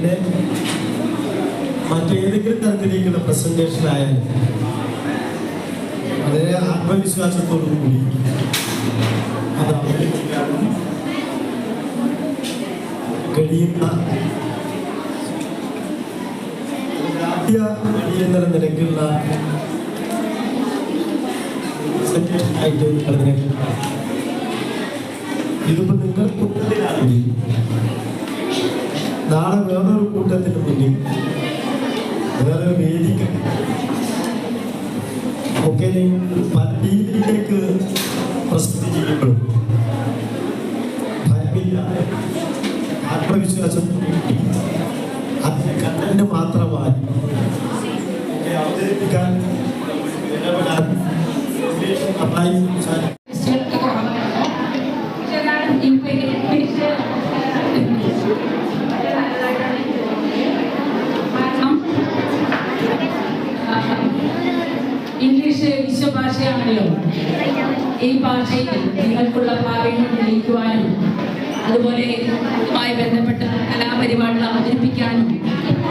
തന്നെ മറ്റേതെങ്കിലും തരത്തിലേക്കുള്ള പ്രസന്റേഷൻ ആയാലും വളരെ ആത്മവിശ്വാസത്തോടു കൂടി അത് അവതരിപ്പിക്കാൻ കഴിയുന്ന ആദ്യ എന്ന നിലയ്ക്കുള്ള ആയിട്ട് അതിനെ ഇതിപ്പോ നിങ്ങൾ കൂട്ടത്തിലാണെങ്കിൽ നാളെ വേറൊരു കൂട്ടത്തിന് മുന്നിൽ വേറൊരു വേദിക്ക് ഒക്കെ പല രീതിയിലേക്ക് പ്രസ്തുതി ചെയ്യുമ്പോഴും ഭയമില്ലാതെ ആത്മവിശ്വാസം അതിന് കണ്ടന്റ് മാത്രമായി അവതരിപ്പിക്കാൻ ഇടപെടാൻ അപ്പായി ഇംഗ്ലീഷ് വിശ്വഭാഷയാണല്ലോ. ഈ ഭാഷയിൽ നിങ്ങൾക്കുള്ള പ്രാവീണ്യം തെളിയിക്കുവാനും അതുപോലെ ഇതുമായി ബന്ധപ്പെട്ട കലാപരിപാടികൾ അവതരിപ്പിക്കാനും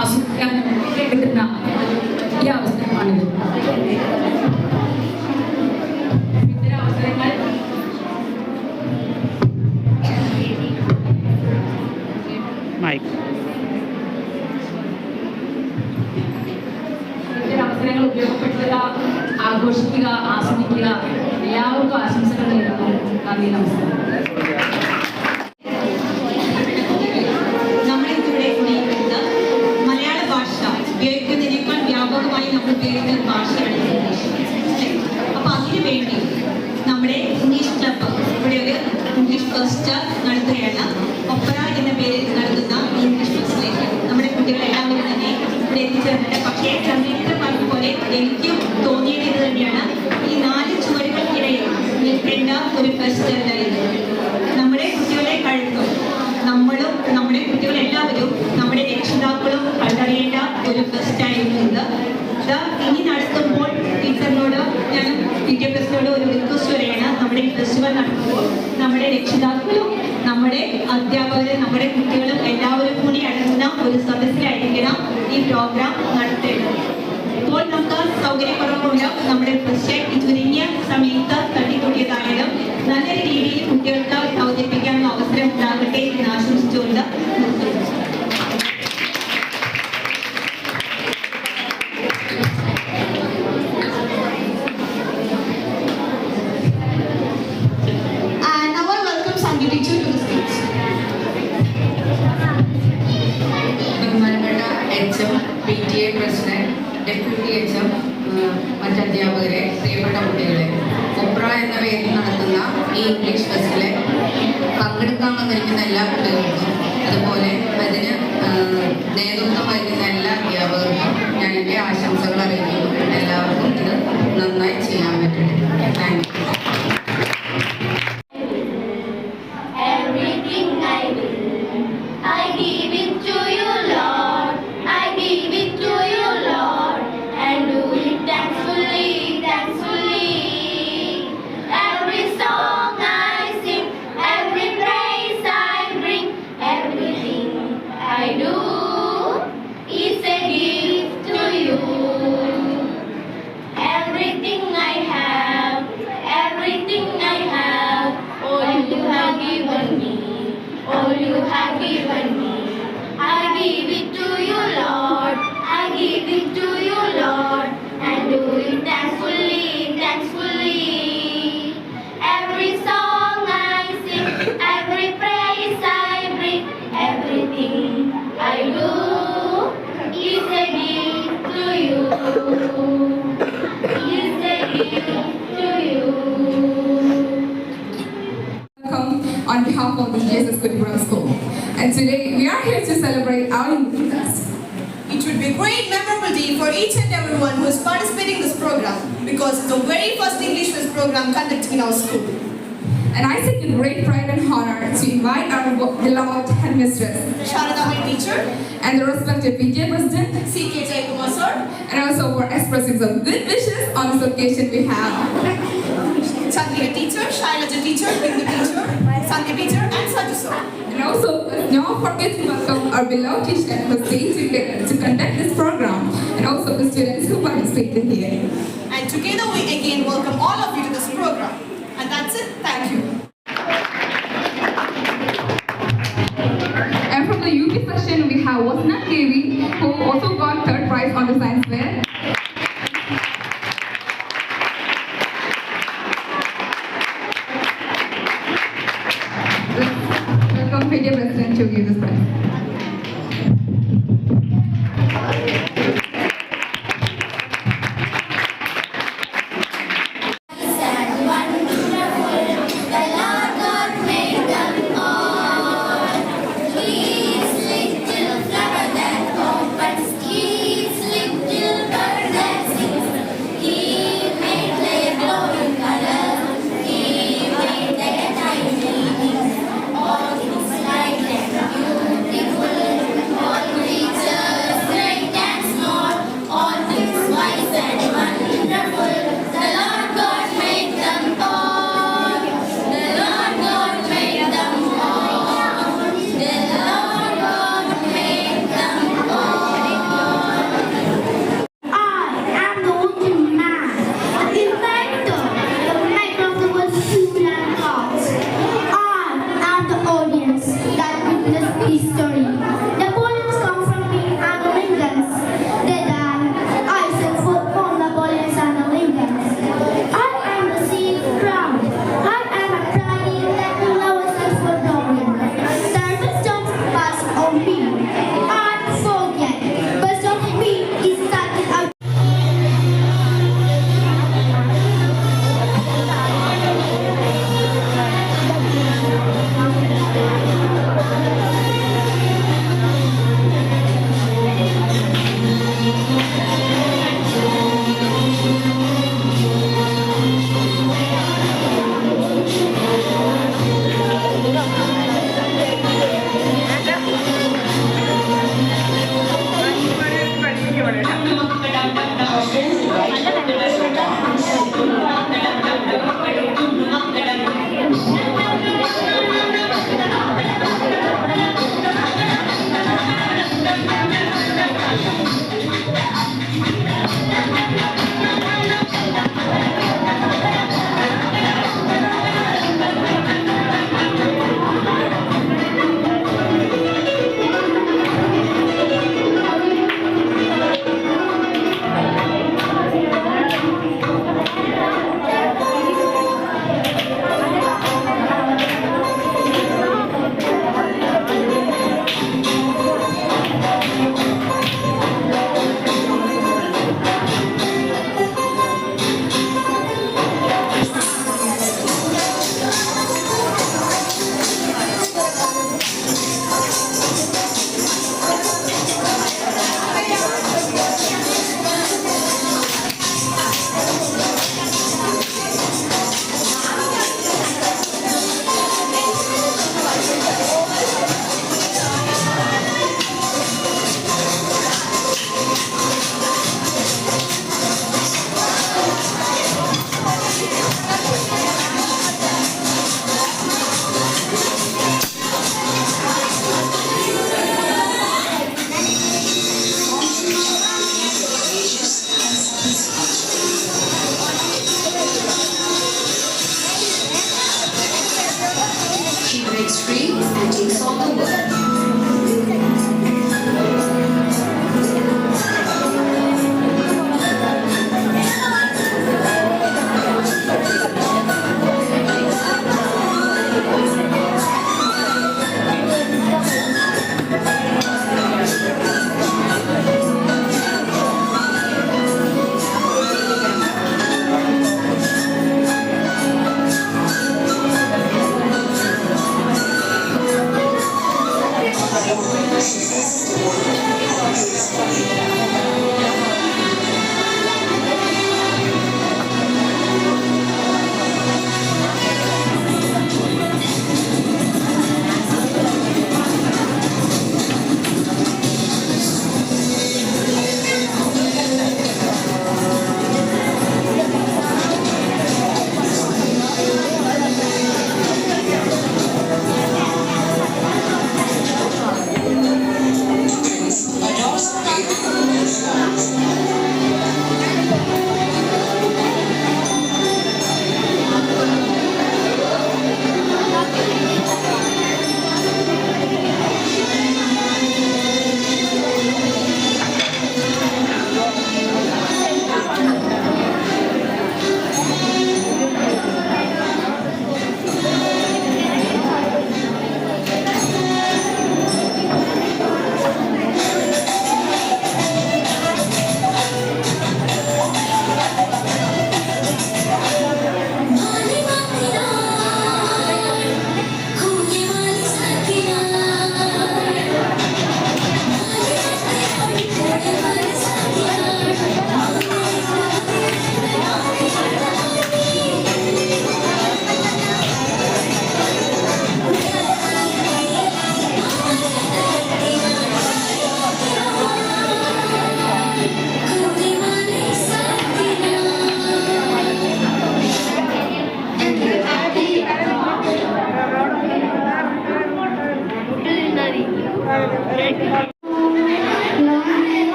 ആസ്വദിക്കാനും കിട്ടുന്ന ഈ അവസരമാണിത്. ഇത്തരം അവസരങ്ങൾ അവസരങ്ങൾ ഉപയോഗപ്പെടുത്തുക, ആഘോഷിക്കുക, ആസ്വദിക്കുക. എല്ലാവർക്കും ആശംസകൾ നേരുന്നു. നന്ദി, നമസ്കാരം. നമ്മളിവിടെ ഉപയോഗിക്കുന്ന മലയാള ഭാഷ ഉപയോഗിക്കുന്നതിനേക്കാൾ വ്യാപകമായി നമ്മൾ ഉപയോഗിക്കുന്ന ഭാഷയാണ് ഇംഗ്ലീഷ്. അപ്പൊ അതിനു വേണ്ടി നമ്മുടെ ഇംഗ്ലീഷ് ക്ലബ്ബ് ഇവിടെ ഒരു ഇംഗ്ലീഷ് ഫസ്റ്റ് നടത്തുകയാണ്. ഒപ്പറ എന്ന പേരിൽ നടത്തുന്ന ഈ ഇംഗ്ലീഷ് ഫസ്റ്റിലേക്ക് നമ്മുടെ കുട്ടികളെല്ലാവരും തന്നെ ഇവിടെ എത്തിച്ചേർന്നിട്ട്. പക്ഷേ സംഗീതത്തെ പറഞ്ഞ എനിക്കും തോന്നിയത് ഇത് തന്നെയാണ്. ഈ 4 ചുവരുകൾക്കിടയിൽ നിൽക്കേണ്ട ഒരു ഫെസ്റ്റ് അല്ലായിരുന്നു. നമ്മുടെ കുട്ടികളെ കഴിക്കും നമ്മളും നമ്മുടെ കുട്ടികളെല്ലാവരും നമ്മുടെ രക്ഷിതാക്കളും കണ്ടറിയേണ്ട ഒരു ഫെസ്റ്റ് ആയിരുന്നു ഇത്. ഇനി നടത്തുമ്പോൾ ടീച്ചറിനോട് ഞാൻ വിദ്യാഭ്യാസത്തോട് ഒരു റിക്വസ്റ്റ് വരെയാണ്. നമ്മുടെ ഈ ഫെസ്റ്റിവൽ നടത്തുമ്പോൾ നമ്മുടെ രക്ഷിതാക്കളും നമ്മുടെ അധ്യാപകരും നമ്മുടെ കുട്ടികളും എല്ലാവരും കൂടി അടങ്ങുന്ന ഒരു സദസ്സിലായിരിക്കണം ഈ പ്രോഗ്രാം നടത്തേണ്ടത്. ഇപ്പോൾ നമുക്ക് സൗകര്യക്കുറവുണ്ട്. നമ്മുടെ പ്രത്യേക ചുരുങ്ങിയ സമയത്ത് തട്ടിക്കൂട്ടിയതായാലും നല്ലൊരു രീതിയിൽ കുട്ടികൾക്ക് അവതരിപ്പിക്കാനുള്ള അവസരം ഉണ്ടാകട്ടെ എന്ന് ആശംസിച്ചുകൊണ്ട് PTA പ്രസിഡന്റ്, ഡെപ്യൂട്ടി HM, മറ്റധ്യാപകരെ, പ്രിയപ്പെട്ട കുട്ടികളെ, ഒപ്ര എന്ന പേരിൽ നടത്തുന്ന ഈ ഇംഗ്ലീഷ് ഫെസ്റ്റിലെ പങ്കെടുക്കാൻ വന്നിരിക്കുന്ന എല്ലാ കുട്ടികൾക്കും അതുപോലെ അതിന് നേതൃത്വം വഹിക്കുന്ന എല്ലാ അധ്യാപകർക്കും ഞാൻ എൻ്റെ ആശംസകൾ അറിയിക്കുന്നു. എല്ലാവർക്കും ഇത് നന്നായി ചെയ്യാൻ പറ്റട്ടെ. Thank you. On behalf of the Jesus Kuripuram School, and today we are here to celebrate our English Fest. It would be a great memorable day for each and everyone who is participating in this program because it's the very first English Fest program conducted in our school. And I take a great pride and honor to invite our beloved headmistress, Sharada, my teacher, and the respected PTA president, C.K. Jaikumar sir, and also for expressing some good wishes on this occasion we have Chandrika teacher, Shailaja teacher, Bindu teacher, Sandhya teacher, and Saju sir. And also, let's not forget to welcome our beloved teacher who stayed together to conduct this program, and also the students who participated here. And together we again welcome all of you to this program. And that's it. Thank you. And from the UP section, we have Wasna Devi, who also got third prize on the science fair. Let's welcome Media President to give this prize. Little flower that opens, little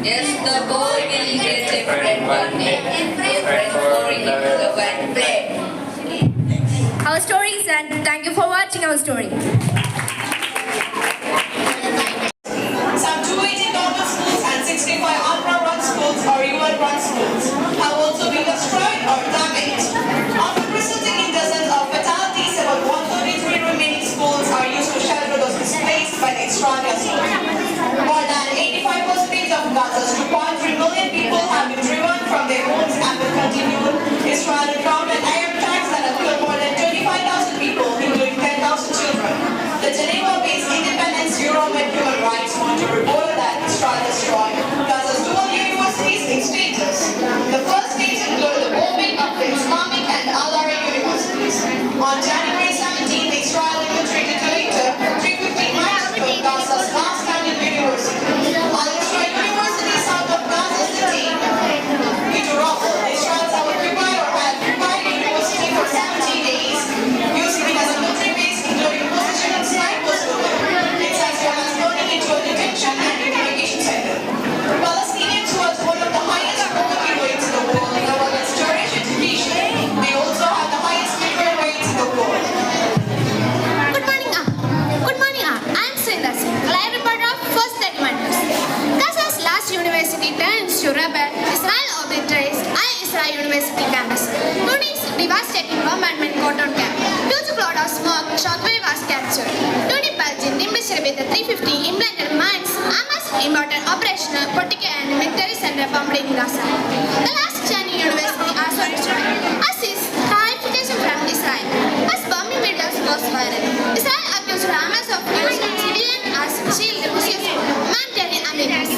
Yes, the boy will get a friend one day. A friend for him, love and play. Our stories, and thank you for watching our story. Some 280 normal schools and 65 UNRWA-run schools or UN-run schools have also been destroyed or damaged. After resulting in dozens of fatalities, about 133 remaining schools are used to shelter those displaced by the extraordinary storm. More than 85% of Gaza's 2.3 million people have been driven from their homes and will continue. Israel ground and air attacks that have killed more than 25,000 people, including 10,000 children. The Geneva-based Independence Bureau of Human Rights want to report that Israel destroyed Gaza's dual universities in stages. The first stage included the bombing of the Islamic and Al-Azhar universities. On January 17th, Israel infiltrated later 350 miles from Gaza's last standing university. Al-Azhar University south of Gaza City into rubble. Israel has occupied or had occupied the university for 70 days, using it as a military base, including position and snipers. It's as well as turning into a detention and interrogation center. Palestinians, who has one of the highest poverty rates in the world, have against Jewish education. They also have the highest literate rates in the world. Good morning, Good morning, I am Sridhar Singh, live reporter of First 31 News. Gaza's last university turns to rubble. Israel obliterates Al-Isra University campus. Today's devastating bombardment caught on camera. Huge cloud of smoke, shockwave was captured. Today, Belgium demonstrated with the 350 implanted mines. Hamas important operational, political and military center bombed in Gaza. The last Chani University also destroyed. As is clarification from Israel. As bombing videos goes viral. Israel accused Hamas of using civilian as shield to use humanitarian amenities.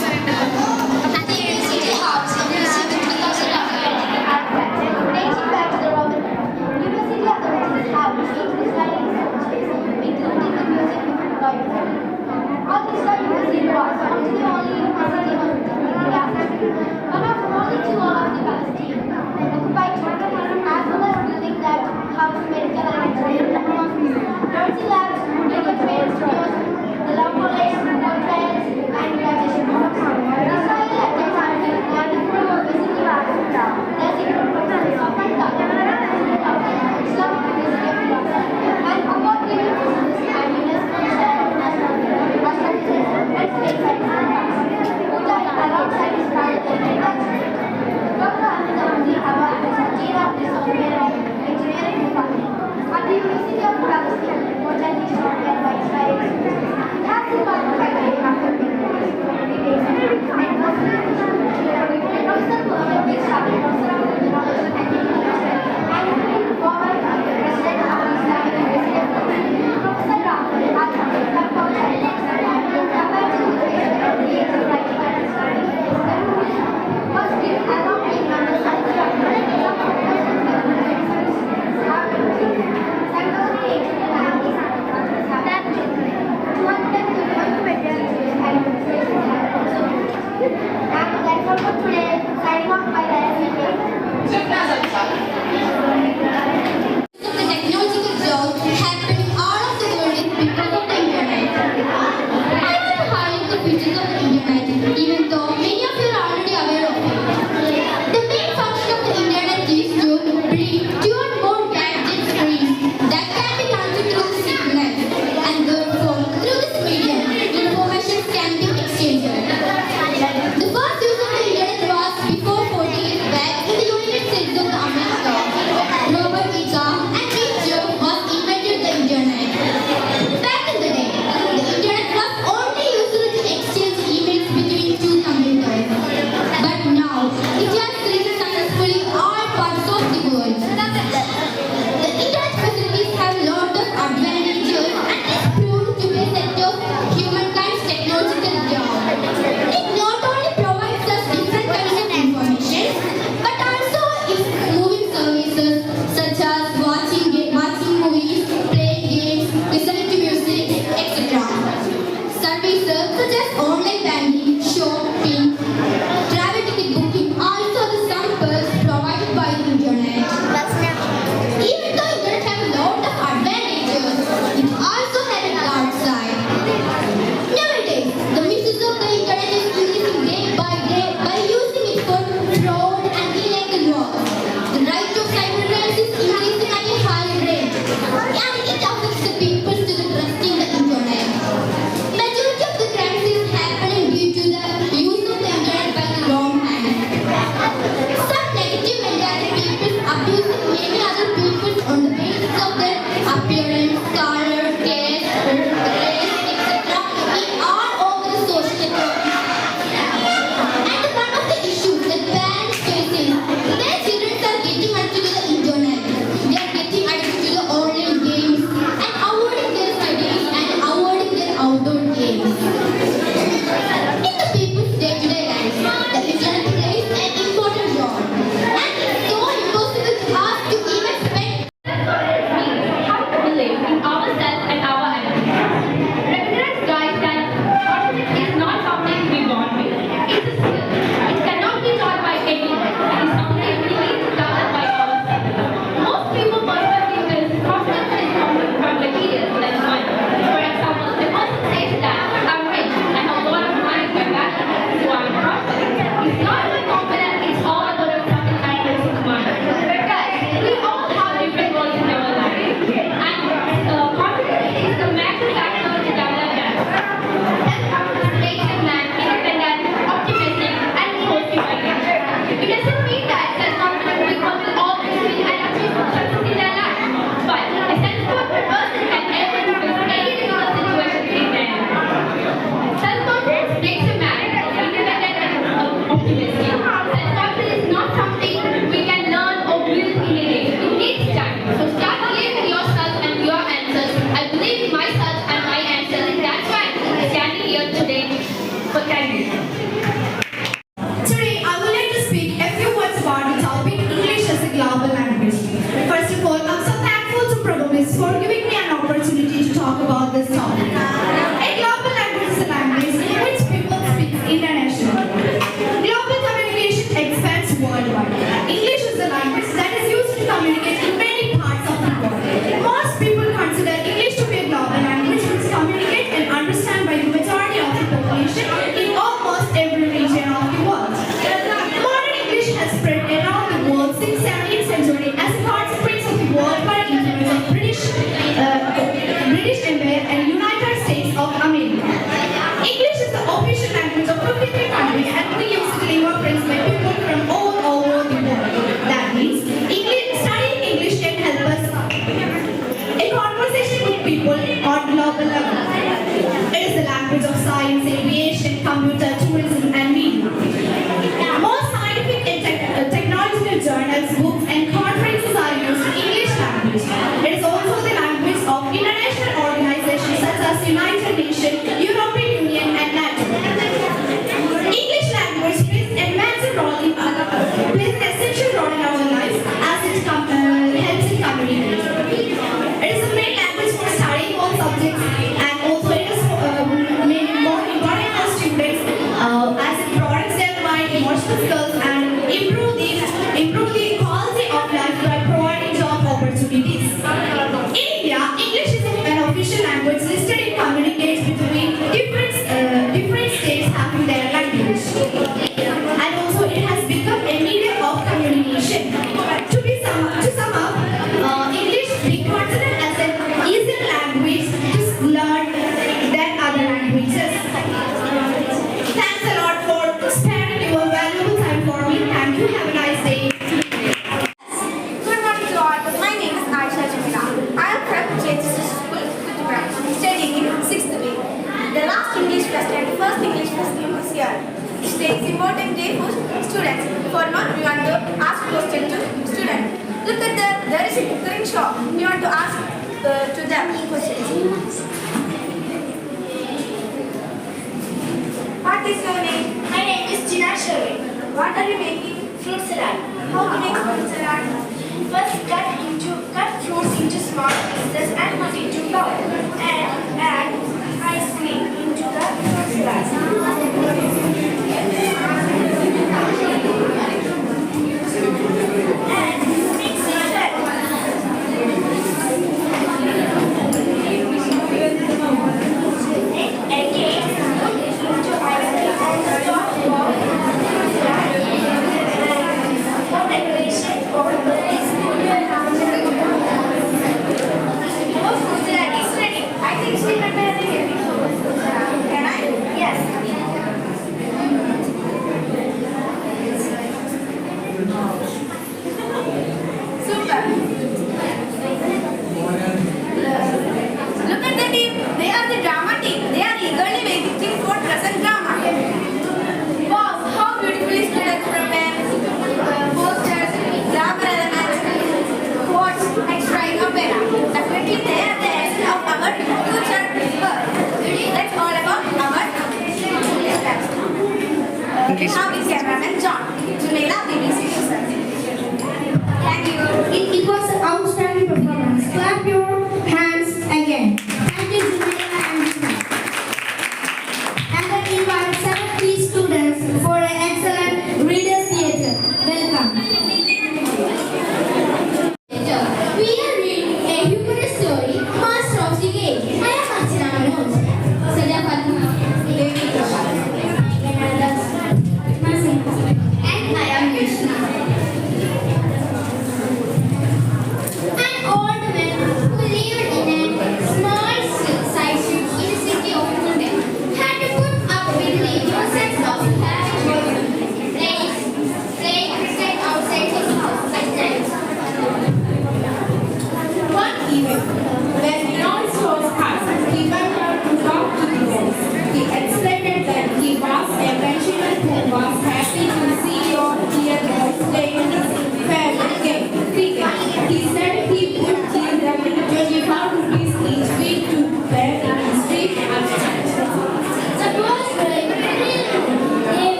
language and we use lingua franca by people from all over the world. That means studying English can help us a conversation with people on global level. It is the language of science, aviation, computer, tourism, and media. Most scientific and technological journals, books, and conferences are used in English language. It is also the language of international organizations such as United Nations, European Union, and NATO. English language plays an essential role in our lives as it helps in communication. It is the main language for studying all subjects, and also it is more important for students as it broadens their mind, emotional skills, and improve the quality of life by providing job opportunities. In India, English is an official language listed in communicates between different states having their language, and also it has become a medium of communication. To sum up, English we consider as an easier language to learn than other languages. Thanks a lot for sparing your valuable time for me. Thank you. Have a nice day. Good morning to all. My name is Aisha Jamila. I am from JSS School, Kutugram, studying in 6th grade. The last English fest and first English fest is here. Today is important day for students. For now, we want to ask questions to students. Look at there is a cooking shop. We want to ask to them questions. What is your name? My name is Jina Sharvin. What are you making? Fruit salad. How to make fruit salad? First, cut fruits into small pieces and put into bowl, and add ice cream into the fruit salad. And mix it well. Again, put into ice cream and stop bowl. For decoration or this is ready. I think she prepared it. Can I? Yes. Super. Look at the team. They are the drama team. They are eagerly waiting for present drama. Wow, how beautifully students prepare posters, grammar elements, quotes, extra opera. Definitely they are the essence of our future world. That's all about our now is cameraman John. Jumeila, BBC News. Thank you. It was an outstanding performance. Clap your hands again. Thank you, Jumeila and Jina. And then invite 70 students for an excellent Readers Theatre. Welcome. We are reading a humorous story, Master of the Game. I am Archana Manoj. Saja Fatma. And I am Vishnu. And all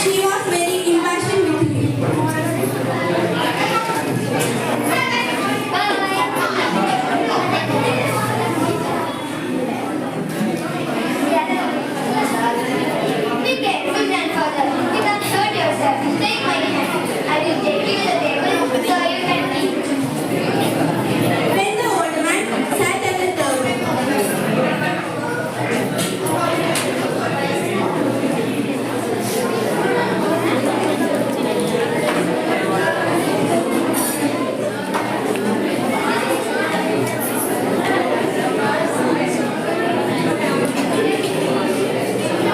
She was very impatient with him. Be careful, grandfather. You can hurt yourself. Take my hand. I will take you to the table so you can eat. When the old man sat at the table,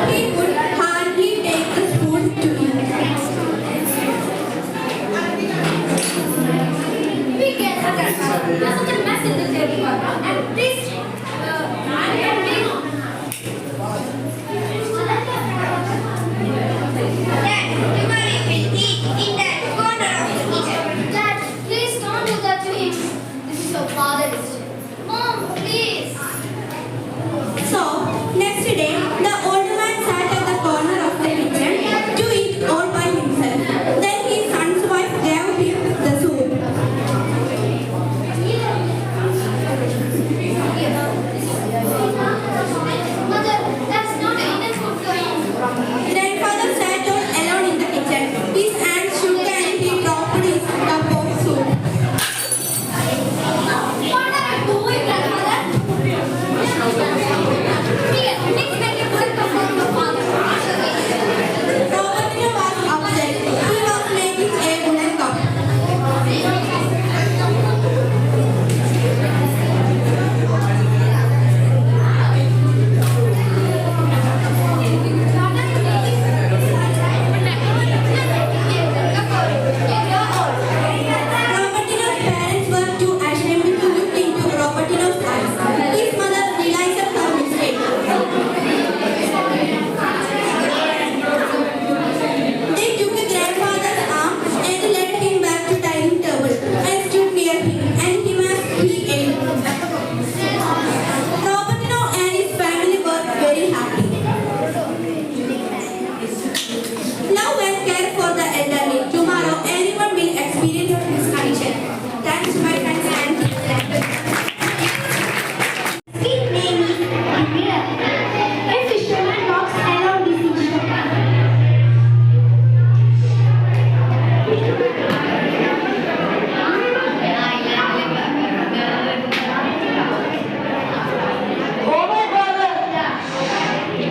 he could hardly take the spoon to eat. Be careful, grandfather. There's such a mess in the table. And please, Dad, Timari will eat in that corner of the kitchen. Dad, please don't do that to him. This is your father's decision. Mom, please. So, next day, the old man sat at the corner of the kitchen to eat all by himself. Then his son's wife gave him the soup. Mother, that's not enough food for him. Grandfather sat down alone in the kitchen. His hands shook and he dropped his cup of soup. What are you doing, grandmother? Here, next time you put the phone to father. Robertino was upset. He was making a wooden cup. Robertino's parents were too ashamed to look into Robertino's eyes. His mother realized her mistake. They took grandfather's arm and led him back to dining table and stood near him and him as he ate. Robertino and his family were very happy. Love and care for the elderly. Tomorrow, anyone will experience this condition. Thanks, my friends and His name is Amir. A fisherman walks along the seashore. Oh my brother!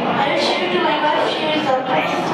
I'll show you to my wife, she is surprised.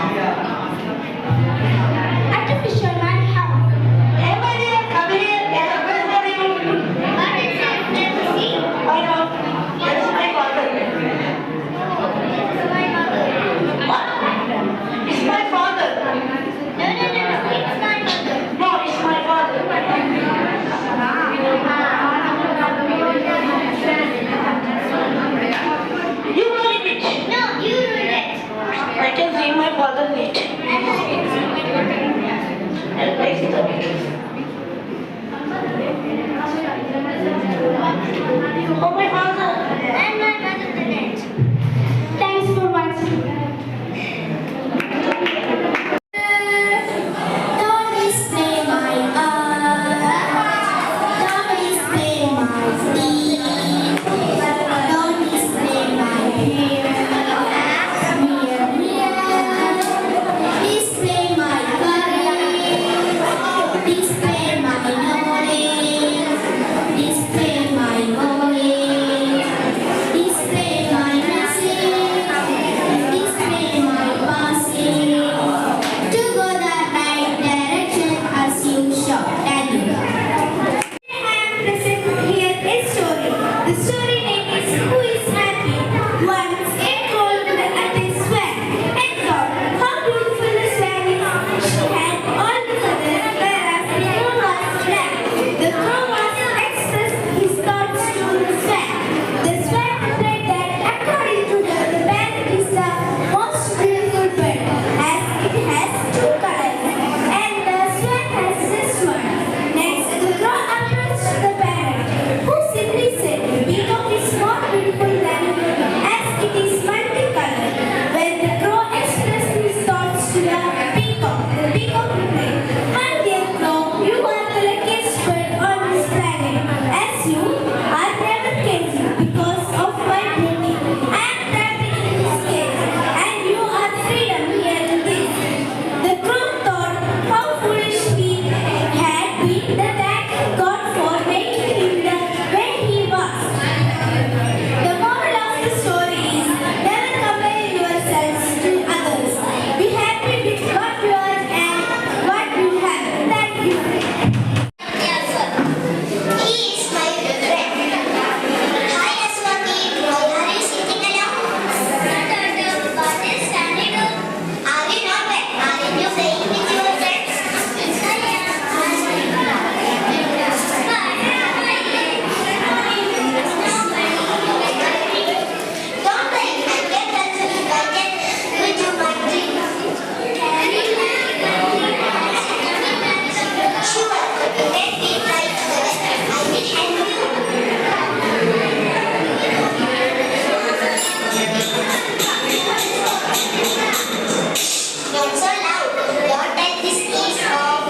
What type this is of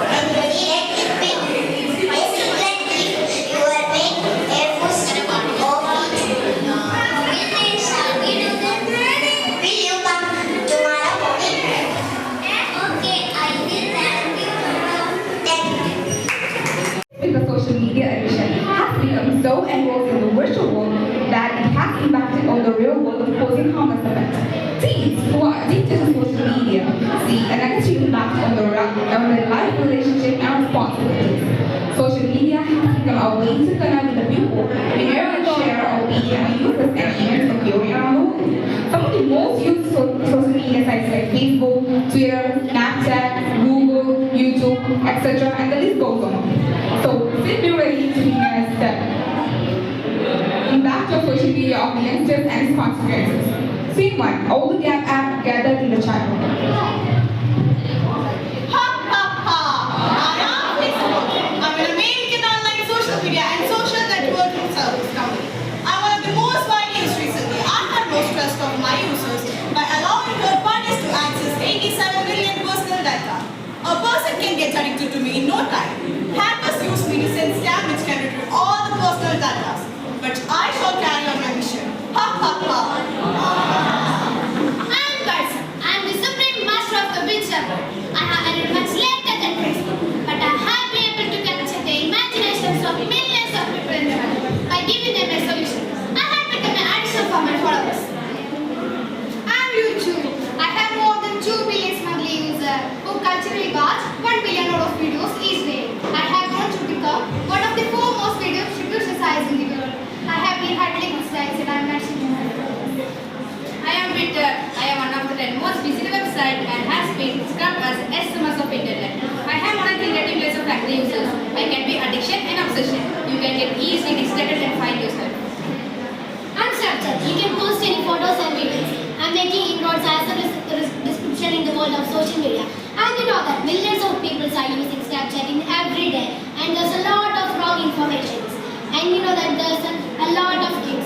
electric pin? Basically, if you are paying Air Force of it. Will you come tomorrow morning? Okay, I will thank you. Thank you. With the social media addiction has become so engrossed in the virtual world that it has impacted on the real world of causing harmless effects. Teens who are addicted to social media see a negative impact on their life, relationship, and responsibilities. Social media has become a way to connect with the people, share and share our opinion on users and events occurring around the world. Some of the most used social media sites like Facebook, Twitter, Snapchat, Google, YouTube, etc. and the list goes on. So, sit be ready to witness the impact of social media on the youngsters and its consequences. Scene 1. All the Gap app gathered in the chat room. Ha ha ha! I am Facebook. I'm an American online social media and social networking service company. I'm one of the most widely used recently. I have most trust of my users by allowing third parties to access 87 million personal data. A person can get addicted to me in no time. Hackers use me to send scam which can retrieve all the personal data. But I shall carry on my mission. Ha ha ha! I am Garza. I am the supreme master of the bridge server. I have entered much later than Facebook, but I have been able to capture the imaginations of millions of people in the world by giving them a solution. I have become an addiction for my followers. I am YouTube. I have more than 2 billion monthly users who culturally watch 1 billion of videos each day. I have grown to become one of the 4 most video distribution sites in the world. I have been handling this sites and I am not sitting on it. I am Twitter. I am one of the 10 most visited websites and has been described as SMS of internet. I have one of the rating list of active users. I can be addiction and obsession. You can get easily distracted and find yourself. I'm Snapchat. You can post any photos and videos. I'm making inroads as a description in the world of social media. And you know that millions of people are using Snapchatting every day. And there's a lot of wrong information. And you know that there's a lot of things.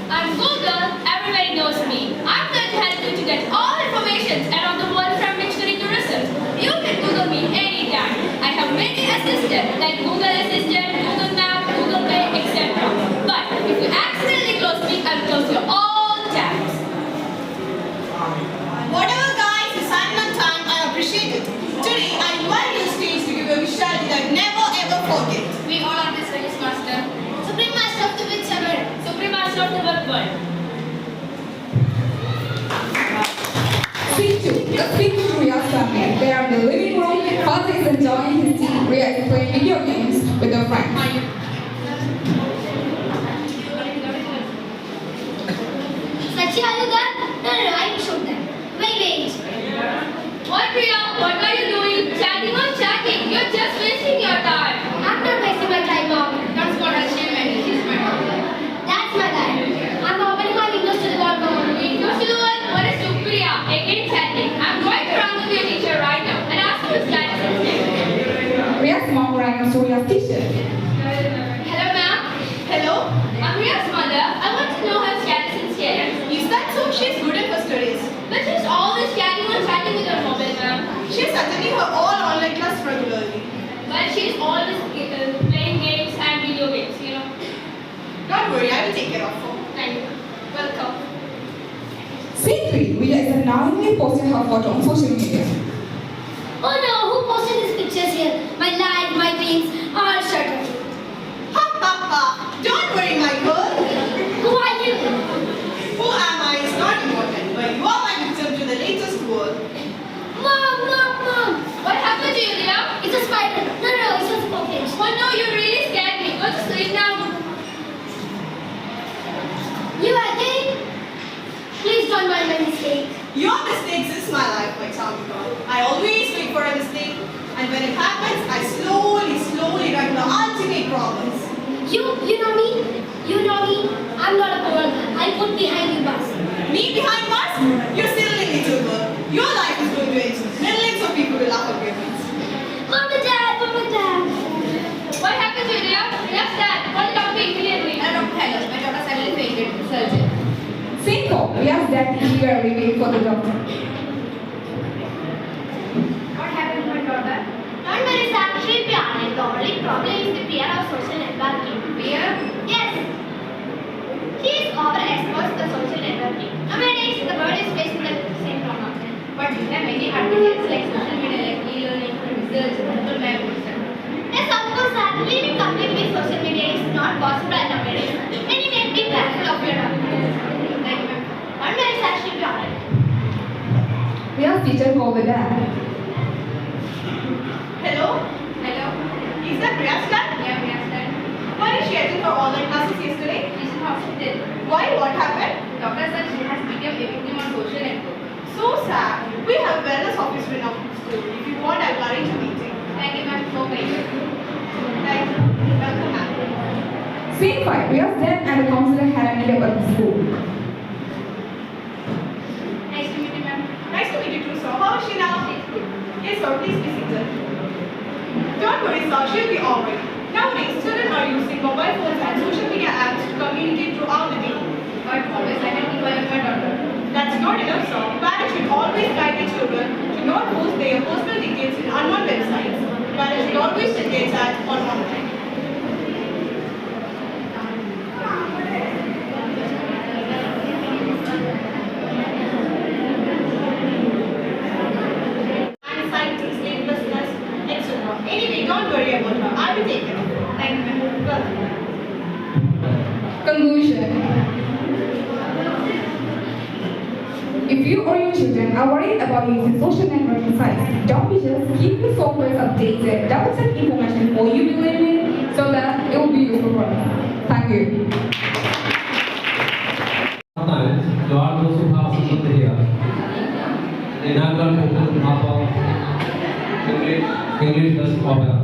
I'm Google. Everybody knows me. I'm there to help you to get all information around the world from dictionary to research. You can Google me anytime. I have many assistants like Google Assistant, Google Maps, Google Pay, etc. But if you accidentally close me, I'll close your all tabs. Whatever guys, assignment time, I appreciate it. Today, I invite you to stage to give a visuality that never ever forget. We all are the service master. Supreme Master of the Witch Server. Supreme Master of the web world. Scene 2. Let's speak to Ria's family. They are in the living room. Father is enjoying his tea. Ria is playing video games with her friends. Sachi, are you there? No, I will shoot them. Wait. What, Priya? What are you doing? Chatting or chatting? You're just wasting your time. I'm not wasting my time, Mom. That's what I say, man. He's my dog. That's my guy. I'm opening my windows to the world, Mom. Windows to the world? What is Supriya? Again chatting. I'm going to run with your teacher right now and ask for his status instead. Ria's mom ran us to Ria's teacher. Hello, ma'am. Hello? I'm Priya's mother. I want to know her status instead. Is that so? She's good at her studies. But she's always chatting with her mobile, ma'am. She's attending her all online class regularly. But she's always playing games and video games, you know. Don't worry, I will take care of her. Thank you. Welcome. Scene 3. Ria is annoyingly posting her photo on social media. Oh no, who posted these pictures here? My life, my dreams, all shut up. Ha ha ha! Don't worry, my girl. Who are you? Who am I is not important, but you are my victim to the latest word. Mom. What happened to you, Ria? It's a spider. No, it's a scorpion. Oh no, you really scared me. Go to sleep now. You again? Please don't mind my mistake. Your mistakes is my life, my charming girl. I always wait for a mistake, and when it happens, I slowly run the ultimate problems. You know me? You know me? I'm not a girl. I put behind you bus. Me behind bars? You're still a little girl. Your life is going to end soon. Millions of people will laugh at your face. Mom and Dad. What happened to you, Ria? Ria's dad. What social networking. Where? Yes. He is overexposed to social networking. Nowadays, the world is facing the same problem. But we have many advantages like social media, like e-learning, research, Google Maps, etc. Yes, of course, sir. Living completely with social media is not possible nowadays. And you can be careful of your documents. Thank you, ma'am. One day is actually be alright. We have teacher over there. Hello? Hello? Is that Priya's dad? Yeah, we are studying. Why did she attend her online classes yesterday? She's in hospital. Why? What happened? Doctor said she has become a victim of social network. So sad. We have a wellness officer in our school. If you want, I'll arrange a meeting. Thank you, ma'am. So great. Thank you. Welcome, ma'am. Scene 5. We are Zen and the counselor had a meeting at the school. Nice to meet you, ma'am. Nice to meet you too, sir. How is she now? Yes, sir. Please be seated. Don't worry, sir. She'll be alright. Nowadays, children are using mobile phones and social media apps to communicate throughout the day. But always I can evaluate my daughter. That's not enough, sir. Parents should always guide their children to not post their personal details in unknown websites. Parents should always check their chat on online. And scientists, in business, etc. Anyway, don't worry about her. I will take care of her. Thank you, ma'am. Welcome. Conclusion. If you or your children are worried about using social networking sites, don't be just keep your software updated, double check information before you believe it so that it will be useful for us. Thank you. Sometimes, to all those who have sitting here, the inaugural focus of English Best Opera.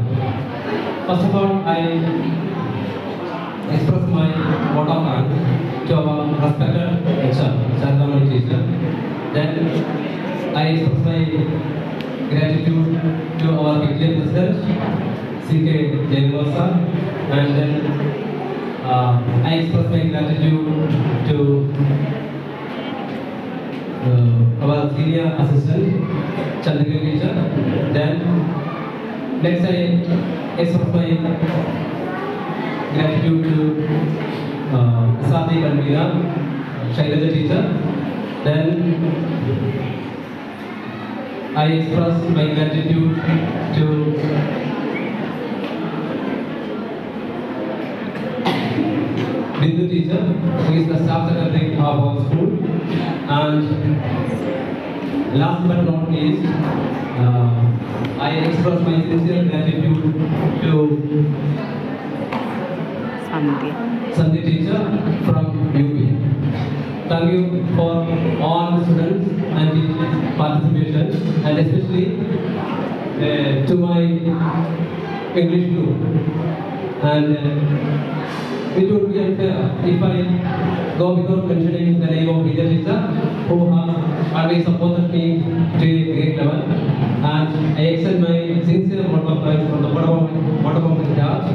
First of all, I express my vote of thanks to our respected HR, Chandramani teacher. Then I express my gratitude to our PTA president, C.K. Jainwasa, and then I express my gratitude to our senior assistant, Chandrika teacher. Then next I express my gratitude to Sadi Kalmira, Shailaja teacher. Then I express my gratitude to Bindu teacher, who is the staff secretary of our school. And last but not least, I express my sincere gratitude to Sandhi teacher from UP. Thank you for all the students and teachers' participation, and especially to my English group. And it would be unfair if I go without mentioning the name of Vidya teacher, who has always supported me to grade level. And I extend my sincere vote of thanks from the bottom of my heart